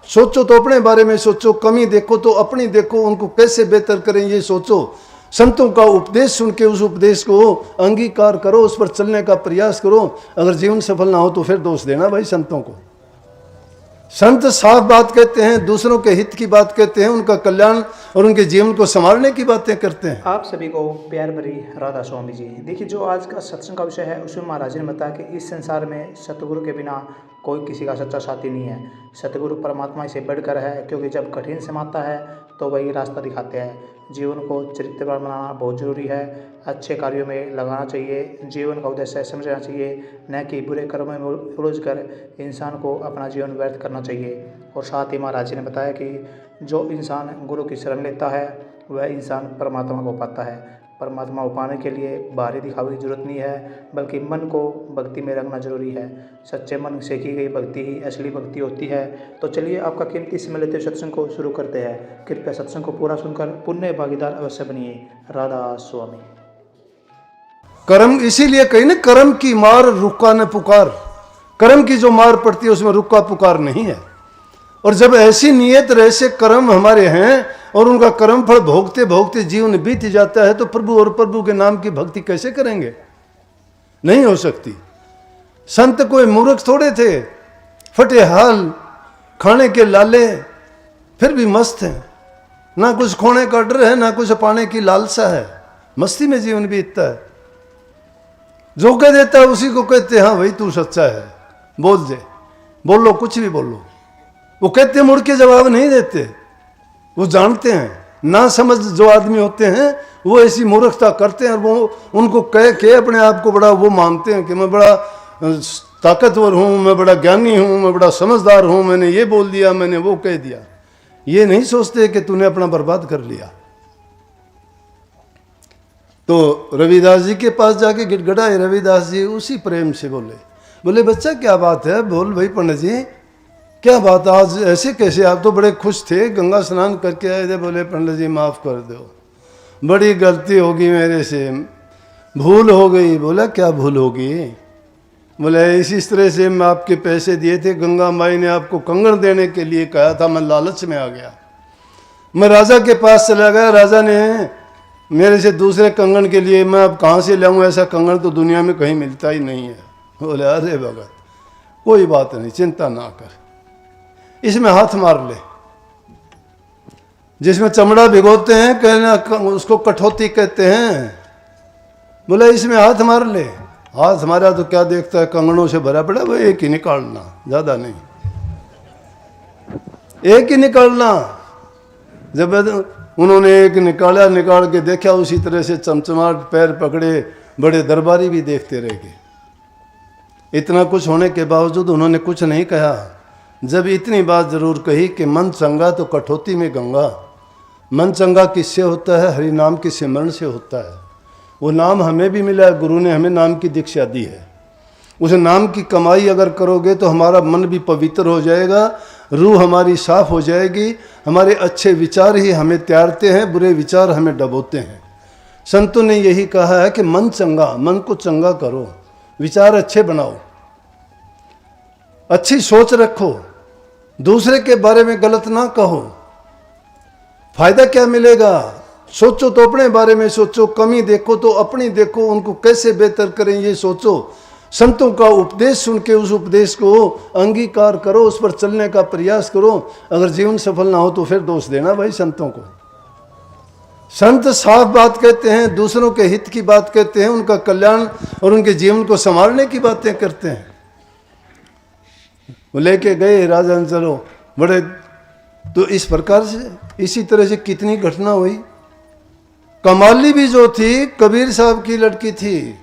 सोचो तो अपने बारे में सोचो, कमी देखो तो अपनी देखो, उनको कैसे बेहतर करें ये सोचो। संतों का उपदेश सुन के उस उपदेश को अंगीकार करो, उस पर चलने का प्रयास करो। अगर जीवन सफल ना हो तो फिर दोष देना भाई संतों को। संत साफ बात कहते हैं, दूसरों के हित की बात कहते हैं, उनका कल्याण और उनके जीवन को संभालने की बातें करते हैं। आप सभी को प्यार भरी राधा स्वामी जी। देखिए, जो आज का सत्संग का विषय है उसमें महाराज ने बताया कि इस संसार में सतगुरु के बिना कोई किसी का सच्चा साथी नहीं है। सतगुरु परमात्मा से बढ़कर है, क्योंकि जब कठिन समय आता है तो वही रास्ता दिखाते हैं। जीवन को चरित्रवान बनाना बहुत ज़रूरी है, अच्छे कार्यों में लगाना चाहिए, जीवन का उद्देश्य समझना चाहिए, न कि बुरे कर्मों में उलझ कर इंसान को अपना जीवन व्यर्थ करना चाहिए। और साथ ही महाराज जी ने बताया कि जो इंसान गुरु की शरण लेता है वह इंसान परमात्मा को पाता है। परमात्मा को पाने के लिए बाहरी दिखावे की जरूरत नहीं है, बल्कि मन को भक्ति में रखना जरूरी है। सच्चे मन से की गई भक्ति ही असली भक्ति होती है। तो चलिए आपका कीमती समय लेते हुए सत्संग को शुरू करते हैं। कृपया सत्संग को पूरा सुनकर पुण्य भागीदार अवश्य बनिए। राधा स्वामी। कर्म इसीलिए कही ना, कर्म की मार रुका न पुकार। कर्म की जो मार पड़ती है उसमें रुका पुकार नहीं है। और जब ऐसी नियत ऐसे कर्म हमारे हैं और उनका कर्म फल भोगते भोगते जीवन बीत जाता है, तो प्रभु और प्रभु के नाम की भक्ति कैसे करेंगे? नहीं हो सकती। संत कोई मूर्ख थोड़े थे, फटे हाल, खाने के लाले, फिर भी मस्त हैं। ना कुछ खोने का डर है, ना कुछ पाने की लालसा है, मस्ती में जीवन बीतता है। जो कह देता है उसी को कहते हैं हाँ भाई तू सच्चा है, बोल दे, बोलो, कुछ भी बोलो। वो कहते मुड़ के जवाब नहीं देते, वो जानते हैं। ना समझ जो आदमी होते हैं वो ऐसी मूर्खता करते हैं, और वो उनको कह के अपने आप को बड़ा वो मानते हैं कि मैं बड़ा ताकतवर हूँ, मैं बड़ा ज्ञानी हूँ, मैं बड़ा समझदार हूँ, मैंने ये बोल दिया, मैंने वो कह दिया। ये नहीं सोचते कि तूने अपना बर्बाद कर लिया। तो रविदास जी के पास जाके गिड़गड़ाए। रविदास जी उसी प्रेम से बोले बच्चा क्या बात है, बोल भाई पंडित जी क्या बात, आज ऐसे कैसे? आप तो बड़े खुश थे, गंगा स्नान करके आए थे। बोले पंडित जी माफ़ कर दो, बड़ी गलती होगी मेरे से, भूल हो गई। बोला क्या भूल होगी? बोले इस तरह से मैं आपके पैसे दिए थे, गंगा माई ने आपको कंगन देने के लिए कहा था, मैं लालच में आ गया, मैं राजा के पास चला गया, राजा ने मेरे से दूसरे कंगन के लिए, मैं अब कहाँ से लाऊं? ऐसा कंगन तो दुनिया में कहीं मिलता ही नहीं है। बोले अरे भगत कोई बात नहीं, चिंता ना कर, इसमें हाथ मार ले। जिसमें चमड़ा भिगोते हैं कहना उसको कठौती कहते हैं। बोले इसमें हाथ मार ले। हाथ मारा तो क्या देखता है, कंगनों से भरा पड़ा, वो एक ही निकालना, ज्यादा नहीं, एक ही निकालना। जब उन्होंने एक निकाला, निकाल के देखा, उसी तरह से चमचमाट पैर पकड़े, बड़े दरबारी भी देखते रह गए। इतना कुछ होने के बावजूद उन्होंने कुछ नहीं कहा। जब इतनी बात जरूर कही कि मन चंगा तो कठौती में गंगा। मन चंगा किससे होता है? हरि नाम के सिमरण से होता है। वो नाम हमें भी मिला है, गुरु ने हमें नाम की दीक्षा दी है। उस नाम की कमाई अगर करोगे तो हमारा मन भी पवित्र हो जाएगा, रूह हमारी साफ हो जाएगी। हमारे अच्छे विचार ही हमें त्यारते हैं, बुरे विचार हमें डबोते हैं। संतों ने यही कहा है कि मन चंगा, मन को चंगा करो, विचार अच्छे बनाओ, अच्छी सोच रखो, दूसरे के बारे में गलत ना कहो। फायदा क्या मिलेगा? सोचो तो अपने बारे में सोचो, कमी देखो तो अपनी देखो, उनको कैसे बेहतर करें ये सोचो। संतों का उपदेश सुन के उस उपदेश को अंगीकार करो, उस पर चलने का प्रयास करो। अगर जीवन सफल ना हो तो फिर दोष देना भाई संतों को। संत साफ बात कहते हैं, दूसरों के हित की बात कहते हैं, उनका कल्याण और उनके जीवन को संभालने की बातें करते हैं। वो लेके गए राजा ने, चलो बड़े। तो इस प्रकार से इसी तरह से कितनी घटना हुई। कमाली भी जो थी कबीर साहब की लड़की थी,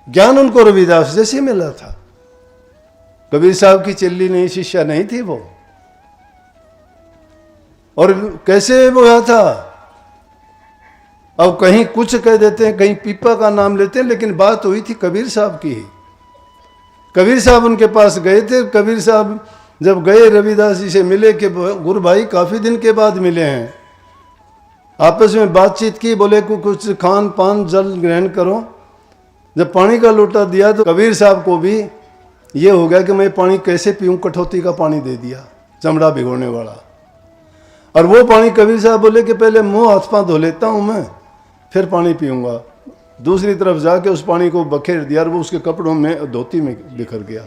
ज्ञान उनको रविदास जैसे मिला था। कबीर साहब की चिल्ली नहीं, शिष्या नहीं थी वो। और कैसे वो आया था? अब कहीं कुछ कह देते हैं, कहीं पीपा का नाम लेते हैं, लेकिन बात हुई थी कबीर साहब की ही। कबीर साहब उनके पास गए थे। कबीर साहब जब गए रविदास जी से मिले कि गुरु भाई काफ़ी दिन के बाद मिले हैं, आपस में बातचीत की। बोले को कुछ खान पान जल ग्रहण करो। जब पानी का लोटा दिया तो कबीर साहब को भी ये हो गया कि मैं पानी कैसे पीऊँ, कठौती का पानी दे दिया। चमड़ा भिगोने वाला। और वो पानी कबीर साहब बोले कि पहले मुंह हाथ पांव धो लेता हूँ मैं, फिर पानी पीऊँगा। दूसरी तरफ जाके उस पानी को बखेर दिया और वो उसके कपड़ों में, धोती में बिखर गया।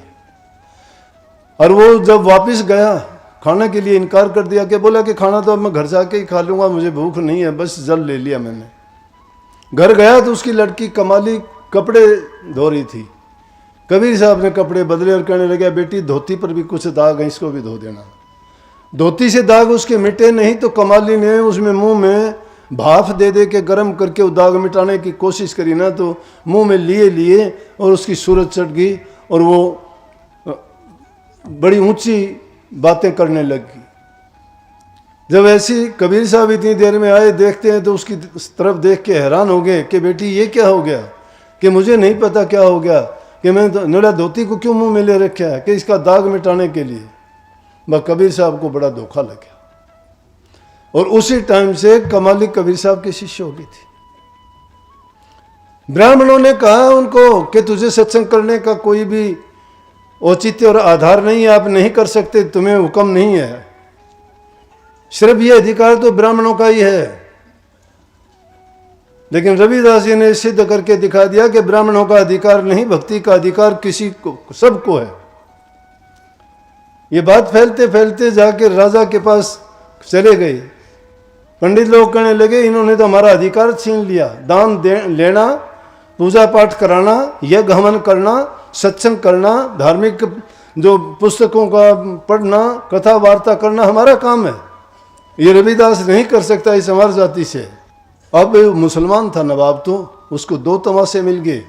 और वो जब वापस गया खाने के लिए इनकार कर दिया कि बोला कि खाना तो अब मैं घर जाके ही खा लूँगा, मुझे भूख नहीं है, बस जल ले लिया मैंने। घर गया तो उसकी लड़की कमाली कपड़े धो रही थी। कबीर साहब ने कपड़े बदले और कहने लगे, बेटी धोती पर भी कुछ दाग है, इसको भी धो देना। धोती से दाग उसके मिटे नहीं तो कमाली ने उसमें मुंह में भाप दे दे के गर्म करके वो दाग मिटाने की कोशिश करी ना, तो मुंह में लिए और उसकी सूरत चढ़ गई और वो बड़ी ऊंची बातें करने लगी। जब ऐसी कबीर साहब इतनी देर में आए, देखते हैं तो उसकी तरफ देख के हैरान हो गए कि बेटी ये क्या हो गया, कि मुझे नहीं पता क्या हो गया, कि मैं नोड़ा धोती को क्यों मुंह में ले रखा है, कि इसका दाग मिटाने के लिए। वह कबीर साहब को बड़ा धोखा लगा और उसी टाइम से कमाली कबीर साहब के शिष्य हो गई थी। ब्राह्मणों ने कहा उनको कि तुझे सत्संग करने का कोई भी औचित्य और आधार नहीं है, आप नहीं कर सकते, तुम्हें हुक्म नहीं है, सिर्फ ये अधिकार तो ब्राह्मणों का ही है। लेकिन रविदास जी ने सिद्ध करके दिखा दिया कि ब्राह्मणों का अधिकार नहीं, भक्ति का अधिकार किसी को, सबको है। ये बात फैलते फैलते जाके राजा के पास चले गए। पंडित लोग कहने लगे, इन्होंने तो हमारा अधिकार छीन लिया, दान लेना, पूजा पाठ कराना, यज्ञ हवन करना, सत्संग करना, धार्मिक जो पुस्तकों का पढ़ना, कथा वार्ता करना हमारा काम है, ये रविदास नहीं कर सकता इस हमारी जाति से। अब मुसलमान था नवाब, तो उसको दो तमाशे मिल गए।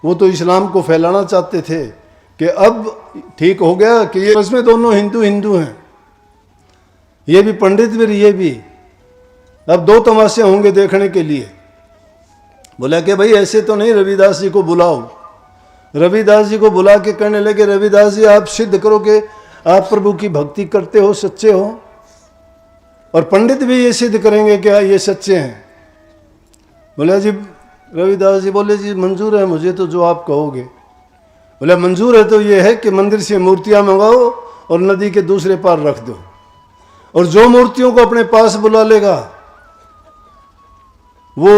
वो तो इस्लाम को फैलाना चाहते थे कि अब ठीक हो गया कि ये इसमें दोनों हिंदू हैं, ये भी पंडित भी, ये भी, अब दो तमाशे होंगे देखने के लिए। बोला कि भाई ऐसे तो नहीं, रविदास जी को बुलाओ। रविदास जी को बुला के कहने लगे, रविदास जी आप सिद्ध करो कि आप प्रभु की भक्ति करते हो, सच्चे हो, और पंडित भी ये सिद्ध करेंगे कि ये सच्चे हैं। बोले जी, रविदास जी बोले जी मंजूर है मुझे तो जो आप कहोगे। बोले मंजूर है तो ये है कि मंदिर से मूर्तियां मंगाओ और नदी के दूसरे पार रख दो, और जो मूर्तियों को अपने पास बुला लेगा वो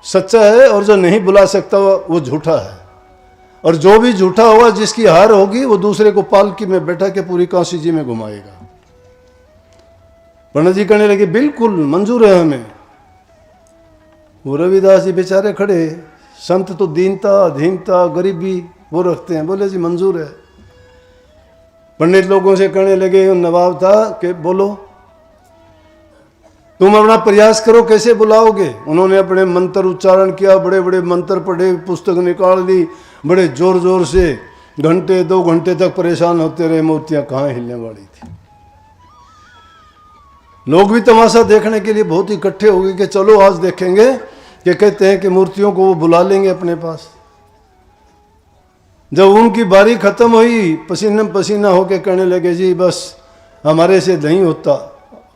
सच्चा है, और जो नहीं बुला सकता वो झूठा है। और जो भी झूठा होगा, जिसकी हार होगी, वो दूसरे को पालकी में बैठा के पूरी काशी जी में घुमाएगा। पंडित जी कहने लगे बिल्कुल मंजूर है हमें। वो रविदास जी बेचारे खड़े, संत तो दीनता, अधीनता, गरीबी वो रखते हैं। बोले जी मंजूर है। पंडित लोगों से कहने लगे, नवाब था कि बोलो तुम अपना प्रयास करो, कैसे बुलाओगे। उन्होंने अपने मंत्र उच्चारण किया, बड़े बड़े मंत्र पढ़े, पुस्तक निकाल ली, बड़े जोर जोर से घंटे 2 घंटे तक परेशान होते रहे, मूर्तियां कहाँ हिलने वाली थी। लोग भी तमाशा देखने के लिए बहुत इकट्ठे हो गए कि चलो आज देखेंगे, कि कहते हैं कि मूर्तियों को वो बुला लेंगे अपने पास। जब उनकी बारी खत्म हुई, पसीना पसीना होके कहने लगे जी बस हमारे से नहीं होता,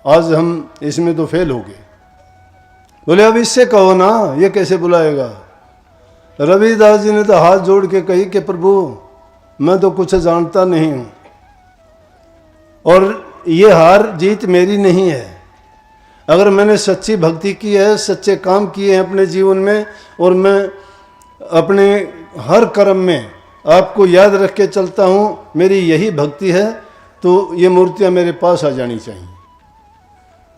आज हम इसमें तो फेल हो गए। बोले अब इससे कहो ना, ये कैसे बुलाएगा। रविदास जी ने तो हाथ जोड़ के कही कि प्रभु मैं तो कुछ जानता नहीं हूँ, और ये हार जीत मेरी नहीं है। अगर मैंने सच्ची भक्ति की है, सच्चे काम किए हैं अपने जीवन में, और मैं अपने हर कर्म में आपको याद रख के चलता हूँ, मेरी यही भक्ति है, तो ये मूर्तियाँ मेरे पास आ जानी चाहिए।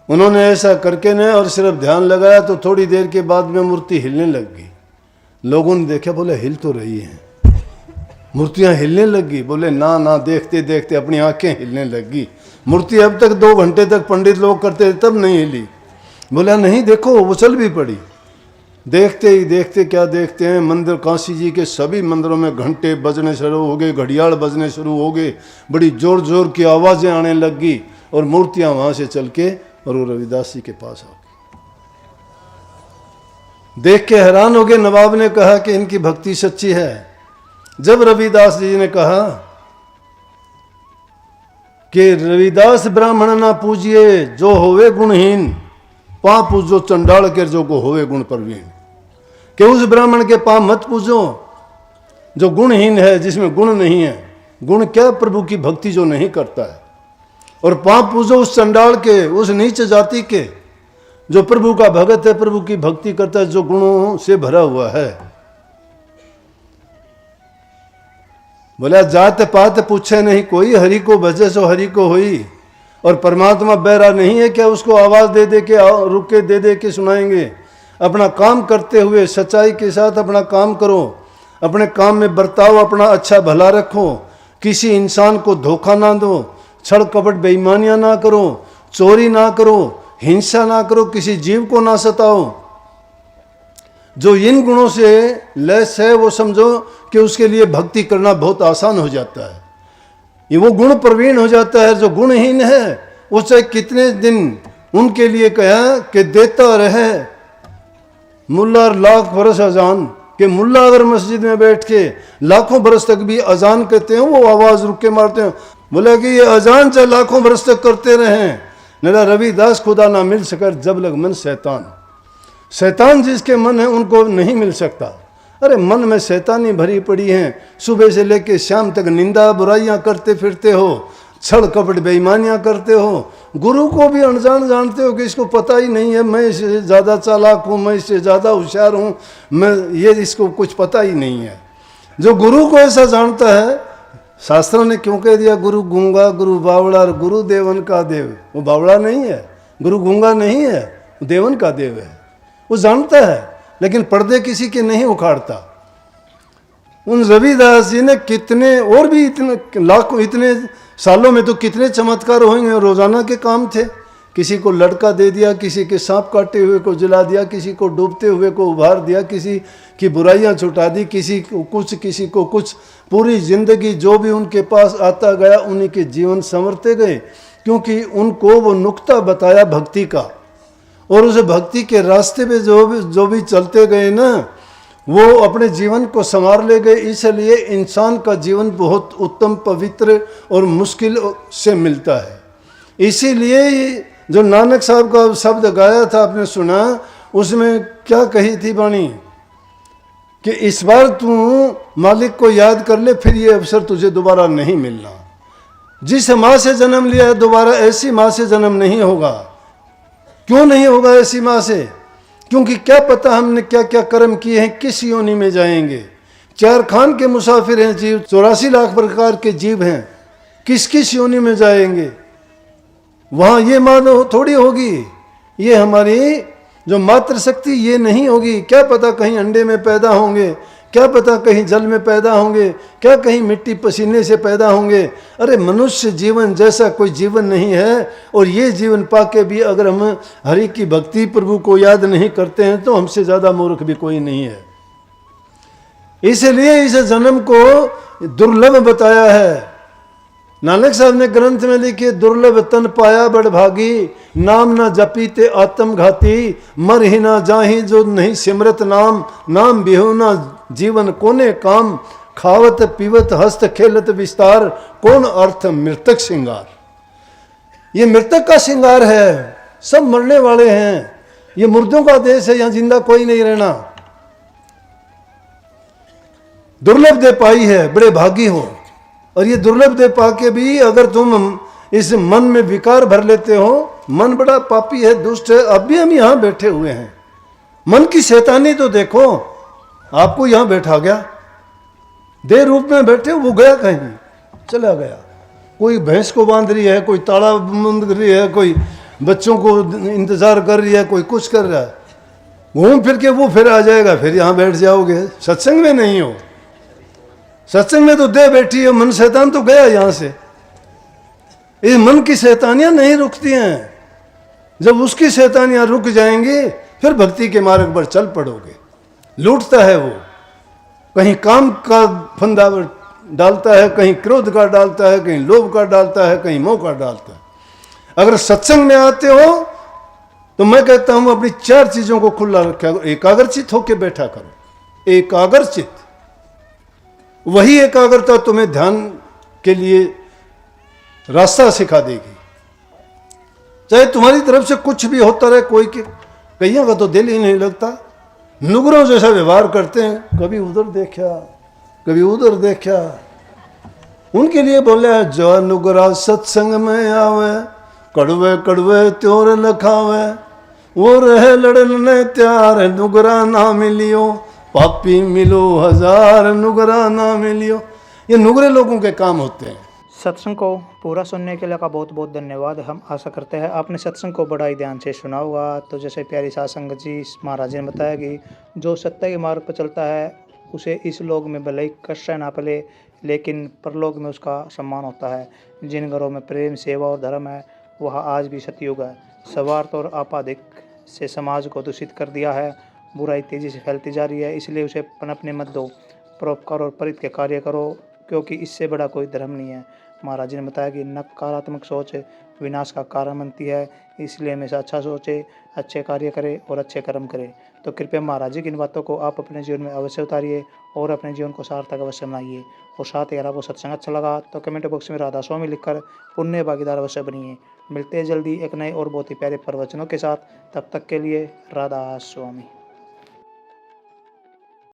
उन्होंने ऐसा करके ने और सिर्फ ध्यान लगाया तो थोड़ी देर के बाद में मूर्ति हिलने लग गई। लोगों ने देखा, बोले हिल तो रही हैं, मूर्तियाँ हिलने लग गई। बोले ना ना, देखते देखते अपनी आंखें हिलने लग गई। मूर्ति अब तक 2 घंटे तक पंडित लोग करते थे तब नहीं हिली। बोला नहीं देखो वो चल भी पड़ी। देखते ही देखते क्या देखते हैं, मंदिर काशी जी के सभी मंदिरों में घंटे बजने शुरू हो गए, घड़ियाल बजने शुरू हो गए, बड़ी जोर जोर की आवाज़ें आने लग गई, और मूर्तियाँ वहाँ से चल के और वो रविदास जी के पास आ गई। देख के हैरान हो गए। नवाब ने कहा कि इनकी भक्ति सच्ची है। जब रविदास जी ने कहा कि रविदास ब्राह्मण ना पूजिए जो होवे गुणहीन, पां पूजो चंडाल के जो को होवे गुण प्रवीण, कि उस ब्राह्मण के पां मत पूजो जो गुणहीन है, जिसमें गुण नहीं है। गुण क्या, प्रभु की भक्ति जो नहीं करता है। और पाप पूजो उस चंडाल के, उस नीच जाति के जो प्रभु का भगत है, प्रभु की भक्ति करता है, जो गुणों से भरा हुआ है। बोला जात पात पूछे नहीं कोई, हरि को भजे सो हरि को होई। और परमात्मा बहरा नहीं है क्या उसको आवाज दे दे के रुक के दे दे के सुनाएंगे। अपना काम करते हुए सच्चाई के साथ अपना काम करो, अपने काम में बर्ताव अपना अच्छा भला रखो, किसी इंसान को धोखा ना दो, छल कपट बेईमानियां ना करो, चोरी ना करो, हिंसा ना करो, किसी जीव को ना सताओ। जो इन गुणों से लैस है वो समझो कि उसके लिए भक्ति करना बहुत आसान हो जाता है, ये वो गुण प्रवीण हो जाता है। जो गुणहीन है वो चाहे कितने दिन उनके लिए कहा कि देता रहे मुल्ला लाख बरस अजान, कि मुल्ला अगर मस्जिद में बैठ के लाखों बरस तक भी अजान करते हो, वो आवाज रुक के मारते हो, बोला कि ये अजान चाहे लाखों बरस तक करते रहें, मेरा रविदास खुदा ना मिल सकर जब लग मन शैतान। शैतान जिसके मन है उनको नहीं मिल सकता। अरे मन में शैतानी भरी पड़ी है, सुबह से लेके शाम तक निंदा बुराइयां करते फिरते हो, छल कपट बेईमानियां करते हो, गुरु को भी अनजान जानते हो कि इसको पता ही नहीं है, मैं इससे ज़्यादा चालाक हूँ, मैं इससे ज़्यादा होशियार हूँ, मैं ये इसको कुछ पता ही नहीं है। जो गुरु को ऐसा जानता है, शास्त्रों ने क्यों कह दिया गुरु गूंगा गुरु बावड़ा और गुरु देवन का देव। वो बावड़ा नहीं है, गुरु गूंगा नहीं है, वो देवन का देव है। वो जानता है लेकिन पर्दे किसी के नहीं उखाड़ता। उन रविदास जी ने कितने और भी इतने लाखों इतने सालों में तो कितने चमत्कार होंगे, रोजाना के काम थे। किसी को लड़का दे दिया, किसी के सांप काटे हुए को जला दिया, किसी को डूबते हुए को उभार दिया, किसी की बुराइयां छुटा दी, किसी को कुछ। पूरी जिंदगी जो भी उनके पास आता गया उन्हीं के जीवन संवरते गए, क्योंकि उनको वो नुक्ता बताया भक्ति का। और उस भक्ति के रास्ते पे जो भी चलते गए ना, वो अपने जीवन को संवार ले गए। इसलिए इंसान का जीवन बहुत उत्तम पवित्र और मुश्किल से मिलता है। इसीलिए जो नानक साहब का शब्द गाया था आपने सुना, उसमें क्या कही थी वाणी कि इस बार तू मालिक को याद कर ले, फिर ये अवसर तुझे दोबारा नहीं मिलना। जिस माँ से जन्म लिया है दोबारा ऐसी माँ से जन्म नहीं होगा। क्यों नहीं होगा ऐसी माँ से? क्योंकि क्या पता हमने क्या क्या कर्म किए हैं, किस योनि में जाएंगे। 4 खान के मुसाफिर हैं जीव, 84 लाख प्रकार के जीव हैं, किस किस योनि में जाएंगे। वहाँ ये माँ थोड़ी होगी, ये हमारी जो मातृ शक्ति ये नहीं होगी। क्या पता कहीं अंडे में पैदा होंगे, क्या पता कहीं जल में पैदा होंगे, क्या कहीं मिट्टी पसीने से पैदा होंगे। अरे मनुष्य जीवन जैसा कोई जीवन नहीं है। और ये जीवन पाके भी अगर हम हरि की भक्ति प्रभु को याद नहीं करते हैं तो हमसे ज़्यादा मूर्ख भी कोई नहीं है। इसलिए इस जन्म को दुर्लभ बताया है। नानक साहब ने ग्रंथ में लिखे, दुर्लभ तन पाया बड़ भागी, नाम न जपीते आत्मघाती, मर ही ना जाही जो नहीं सिमरत नाम, नाम बिहु ना जीवन कोने काम, खावत पीवत हस्त खेलत विस्तार, कौन अर्थ मृतक श्रृंगार। ये मृतक का श्रृंगार है, सब मरने वाले हैं, ये मुर्दों का देश है, यहां जिंदा कोई नहीं रहना। दुर्लभ दे पाई है, बड़े भागी हो। और ये दुर्लभ दे पाके भी अगर तुम इस मन में विकार भर लेते हो, मन बड़ा पापी है, दुष्ट है। अब भी हम यहां बैठे हुए हैं, मन की शैतानी तो देखो। आपको यहां बैठा गया, देह रूप में बैठे, वो गया कहीं, चला गया। कोई भैंस को बांध रही है, कोई ताला बांध रही है, कोई बच्चों को इंतजार कर रही है, कोई कुछ कर रहा है। घूम फिर के वो फिर आ जाएगा, फिर यहां बैठ जाओगे। सत्संग में नहीं हो, सत्संग में तो देह बैठी है, मन शैतान तो गया यहां से। इस मन की शैतानियां नहीं रुकती हैं। जब उसकी शैतानियां रुक जाएंगी फिर भक्ति के मार्ग पर चल पड़ोगे। लूटता है वो, कहीं काम का फंदा डालता है, कहीं क्रोध का डालता है, कहीं लोभ का डालता है, कहीं मोह का डालता है। अगर सत्संग में आते हो तो मैं कहता हूं अपनी 4 चीजों को खुला रखा करो। एकाग्रचित होकर बैठा करो, एकाग्रचित। वही एकाग्रता तुम्हें ध्यान के लिए रास्ता सिखा देगी। चाहे तुम्हारी तरफ से कुछ भी होता रहे, कोई कईयों का तो दिल ही नहीं लगता, नुगरों जैसा व्यवहार करते हैं, कभी उधर देखा कभी उधर देखा। उनके लिए बोले जो नुगरा सत्संग में आवे, कड़वे कड़वे त्योर लखावे, वो रहे लड़ने त्यार, नुगरा ना मिलियो, पापी मिलो हजार, नुगरा ना मिलियो। ये नुगरे लोगों के काम होते हैं। सत्संग को पूरा सुनने के लिए का बहुत बहुत धन्यवाद। हम आशा करते हैं आपने सत्संग को बड़ा ही ध्यान से सुना होगा। तो जैसे प्यारी साध संगत जी महाराज ने बताया कि जो सत्य के मार्ग पर चलता है उसे इस लोक में भले ही कष्ट ना पले, लेकिन परलोक में उसका सम्मान होता है। जिन घरों में प्रेम, सेवा और धर्म है वह आज भी सतयुग है। स्वार्थ और आपराधिक से समाज को दूषित कर दिया है। बुराई तेजी से फैलती जा रही है, इसलिए उसे पनपने मत दो। परोपकार और परित के कार्य करो, क्योंकि इससे बड़ा कोई धर्म नहीं है। महाराज जी ने बताया कि नकारात्मक सोच विनाश का कारण बनती है, इसलिए हमेशा अच्छा सोचे, अच्छे कार्य करें और अच्छे कर्म करें। तो कृपया महाराज जी की इन बातों को आप अपने जीवन में अवश्य उतारिए और अपने जीवन को सार्थक अवश्य बनाइए। और साथ ही अगर आपको सत्संग अच्छा लगा तो कमेंट बॉक्स में राधा स्वामी लिखकर पुण्य भागीदार अवश्य बनिए। मिलते हैं जल्दी एक नए और बहुत ही प्यारे प्रवचनों के साथ। तब तक के लिए राधा स्वामी।